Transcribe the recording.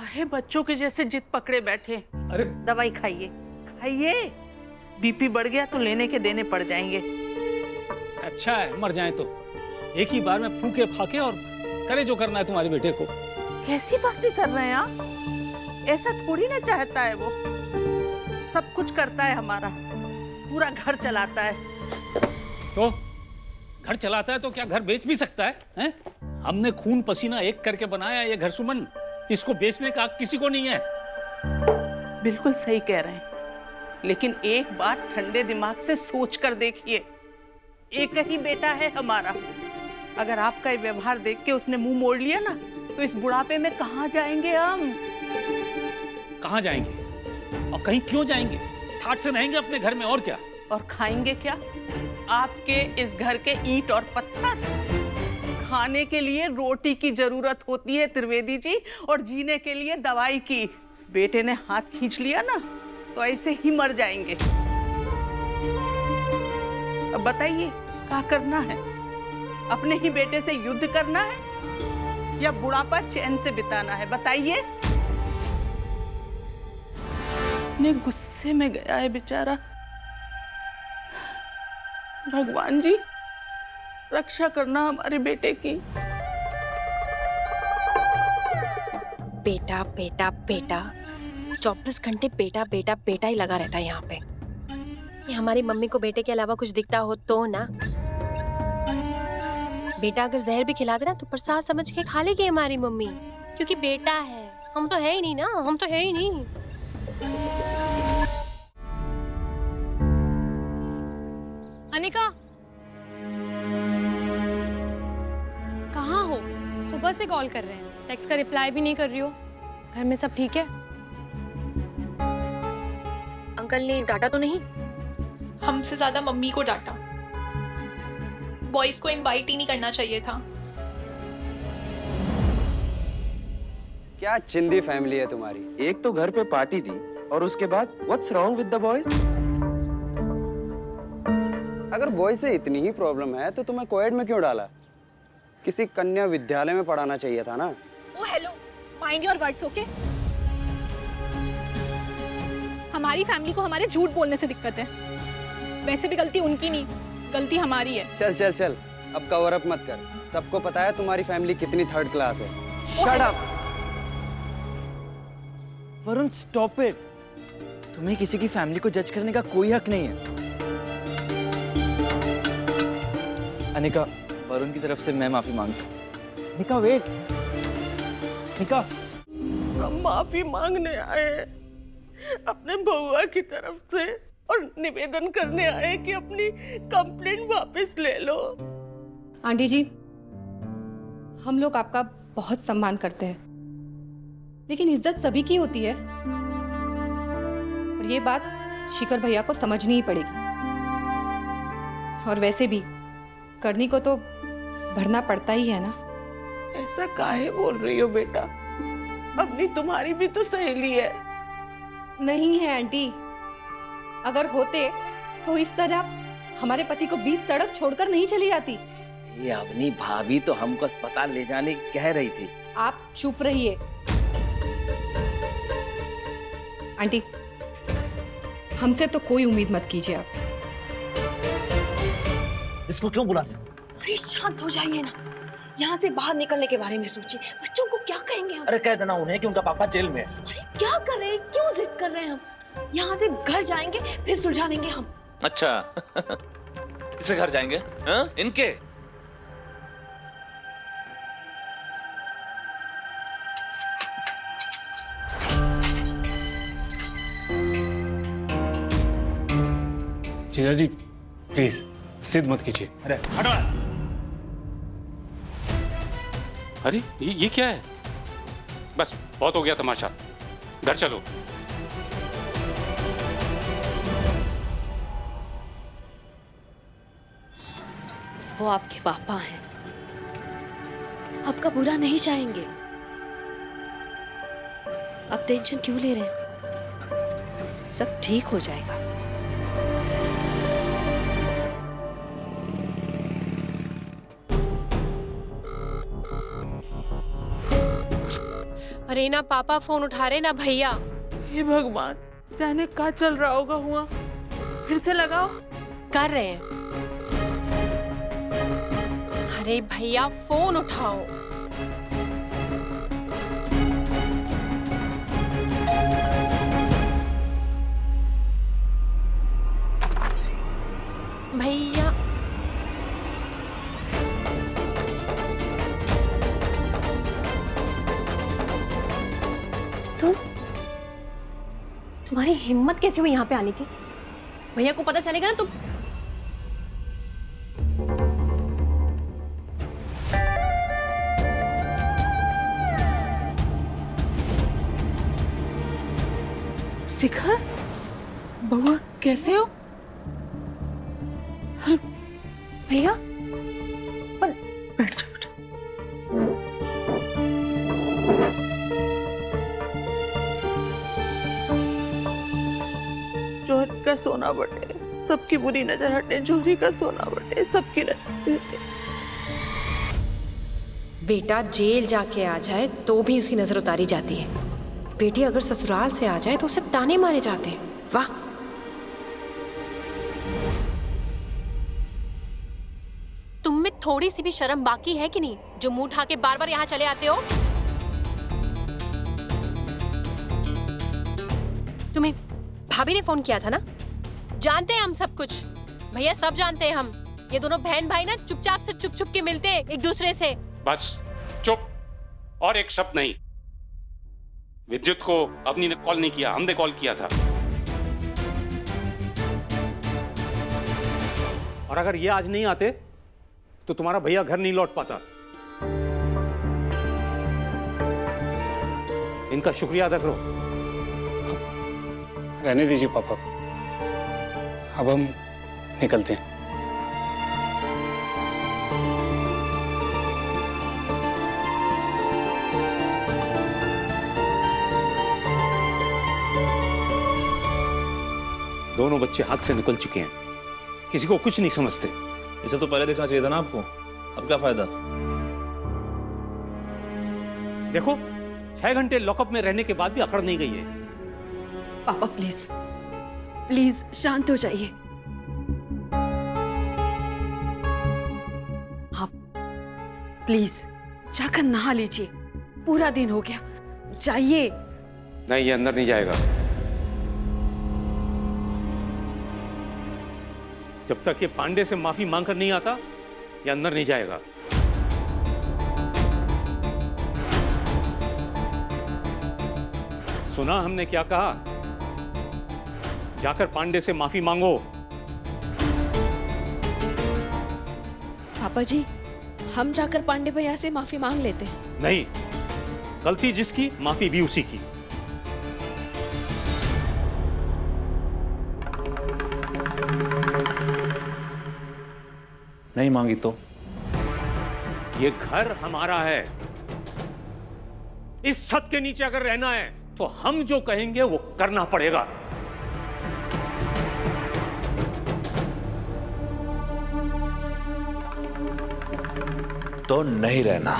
काहे बच्चों के जैसे जिद पकड़े बैठे। अरे दवाई खाइए खाइए, बीपी बढ़ गया तो लेने के देने पड़ जाएंगे। अच्छा है, मर जाए तो एक ही बार में फूके फाके और करे जो करना है तुम्हारे बेटे को। कैसी बातें कर रहे हैं आप? ऐसा थोड़ी ना चाहता है वो, सब कुछ करता है हमारा, पूरा घर चलाता है। तो घर चलाता है तो क्या घर बेच भी सकता है, हैं? हमने खून पसीना एक करके बनाया ये घर सुमन, इसको बेचने का हक किसी को नहीं है। बिल्कुल सही कह रहे हैं, लेकिन एक बात ठंडे दिमाग से सोच कर देखिए, एक ही बेटा है हमारा। अगर आपका ये व्यवहार देख के उसने मुंह मोड़ लिया ना, तो इस बुढ़ापे में कहाँ जाएंगे हम? कहाँ जाएंगे और कहीं क्यों जाएंगे? ठाट से रहेंगे अपने घर में, और क्या। और खाएंगे क्या? आपके इस घर के ईंट और पत्थर। खाने के लिए रोटी की जरूरत होती है त्रिवेदी जी, और जीने के लिए दवाई की। बेटे ने हाथ खींच लिया ना, तो ऐसे ही मर जाएंगे। अब बताइए क्या करना है? अपने ही बेटे से युद्ध करना है या बुढ़ापा चैन से बिताना है? बताइए। इतने गुस्से में गया है बेचारा। भगवान जी रक्षा करना हमारे बेटे की। बेटा बेटा बेटा, 24 घंटे बेटा बेटा बेटा ही लगा रहता है यहाँ पे। ये हमारी मम्मी को बेटे के अलावा कुछ दिखता हो तो ना। बेटा अगर जहर भी खिला दे ना तो प्रसाद समझ के खा लेगी हमारी मम्मी, क्योंकि बेटा है। हम तो है ही नहीं ना, हम तो है ही नहीं। अनिका, कहाँ हो? सुबह से कॉल कर रहे हैं, टेक्स्ट का रिप्लाई भी नहीं कर रही हो। घर में सब ठीक है? अंकल ने डांटा तो नहीं? हमसे ज्यादा मम्मी को डांटा। बॉयज को इनवाइट ही नहीं करना चाहिए था। क्या चिंदी फैमिली है तुम्हारी। एक तो घर पे पार्टी थी और उसके बाद what's wrong with the boys. अगर बॉयज से इतनी ही प्रॉब्लम है तो तुम्हें कोएड में क्यों डाला? किसी कन्या विद्यालय में पढ़ाना चाहिए था ना। Oh hello, mind your words, okay? हमारी फैमिली को हमारे झूठ बोलने से दिक्कत है। वैसे भी गलती उनकी नहीं, गलती हमारी है। चल चल चल, अब कवर अप मत कर। सबको पता है तुम्हारी फैमिली कितनी थर्ड क्लास है। Shut up Varun, stop it. तुम्हें किसी की फैमिली को जज करने का कोई हक नहीं है। अनिका, वरुण की तरफ से मैं माफी मांगता हूँ। अनिका वेट। अनिका, हम माफी मांगने आए हैं अपने बउआ की तरफ से, और निवेदन करने आए कि अपनी कंप्लेंट वापस ले लो। आंटी जी, हम लोग आपका बहुत सम्मान करते हैं, लेकिन इज्जत सभी की होती है, और ये बात शिखर भैया को समझनी ही पड़ेगी। और वैसे भी करनी को तो भरना पड़ता ही है ना। ऐसा काहे बोल रही हो बेटा? अपनी तुम्हारी भी तो सहेली है। नहीं है आंटी, अगर होते तो इस तरह हमारे पति को बीच सड़क छोड़कर नहीं चली जाती। ये अपनी भाभी तो हमको अस्पताल ले जाने कह रही थी। आप चुप रहिए। आंटी, हमसे तो कोई उम्मीद मत कीजिए आप। इसको क्यों बुला रहे हो? अरे शांत हो जाइए ना, यहाँ से बाहर निकलने के बारे में सोचिए। बच्चों को क्या कहेंगे हम? अरे कह देना उन्हें कि उनका पापा जेल में है। अरे क्या कर रहे हैं, क्यों जिद कर रहे हैं हम? यहाँ से घर जाएंगे फिर सुलझा लेंगे हम। अच्छा किसके घर जाएंगे? हाँ? इनके? जीजा जी प्लीज जिद मत कीजिए। अरे हटो। अरे ये क्या है? बस बहुत हो गया तमाशा, घर चलो। वो आपके पापा हैं, आपका बुरा नहीं चाहेंगे। आप टेंशन क्यों ले रहे हैं? सब ठीक हो जाएगा। अरे ना पापा फोन उठा रहे ना भैया। हे भगवान, जाने क्या चल रहा होगा। हुआ फिर से लगाओ। कर रहे हैं। अरे भैया फोन उठाओ। भैया तुम्हारी हिम्मत कैसे हुई यहाँ पे आने की? भैया को पता चलेगा ना तुम। शिखर, बउआ कैसे हो? भैया बैठ जाओ बेटा। जोहरी का सोना बटे, सबकी बुरी नजर हटे। जोहरी का सोना बटे, सबकी नजर। बेटा जेल जाके आ जाए तो भी उसकी नजर उतारी जाती है। बेटी अगर ससुराल से आ जाए तो उसे ताने मारे जाते हैं। वाह। तुम में थोड़ी सी भी शर्म बाकी है कि नहीं, जो मुंह उठा के बार बार यहाँ चले आते हो? तुम्हें भाभी ने फोन किया था ना? जानते हैं हम सब कुछ। भैया सब जानते हैं हम। ये दोनों बहन भाई ना चुपचाप से चुप छुप के मिलते हैं एक दूसरे से। बस चुप, और एक शब्द नहीं। विद्युत को अवनी ने कॉल नहीं किया, हमने कॉल किया था। और अगर ये आज नहीं आते तो तुम्हारा भैया घर नहीं लौट पाता। इनका शुक्रिया अदा करो। रहने दीजिए पापा, अब हम निकलते हैं। दोनों बच्चे हाथ से निकल चुके हैं, किसी को कुछ नहीं समझते। ये सब तो पहले देखना चाहिए था ना आपको, अब क्या फायदा? देखो 6 घंटे लॉकअप में रहने के बाद भी अकड़ नहीं गई है। पापा प्लीज प्लीज शांत हो जाइए। आप प्लीज जाकर नहा लीजिए, पूरा दिन हो गया, जाइए। नहीं, ये अंदर नहीं जाएगा। जब तक ये पांडे से माफी मांगकर नहीं आता, ये अंदर नहीं जाएगा। सुना हमने क्या कहा? जाकर पांडे से माफी मांगो। पापा जी, हम जाकर पांडे भैया से माफी मांग लेते हैं। नहीं, गलती जिसकी माफी भी उसी की। नहीं मांगी तो? ये घर हमारा है। इस छत के नीचे अगर रहना है तो हम जो कहेंगे वो करना पड़ेगा। तो नहीं रहना।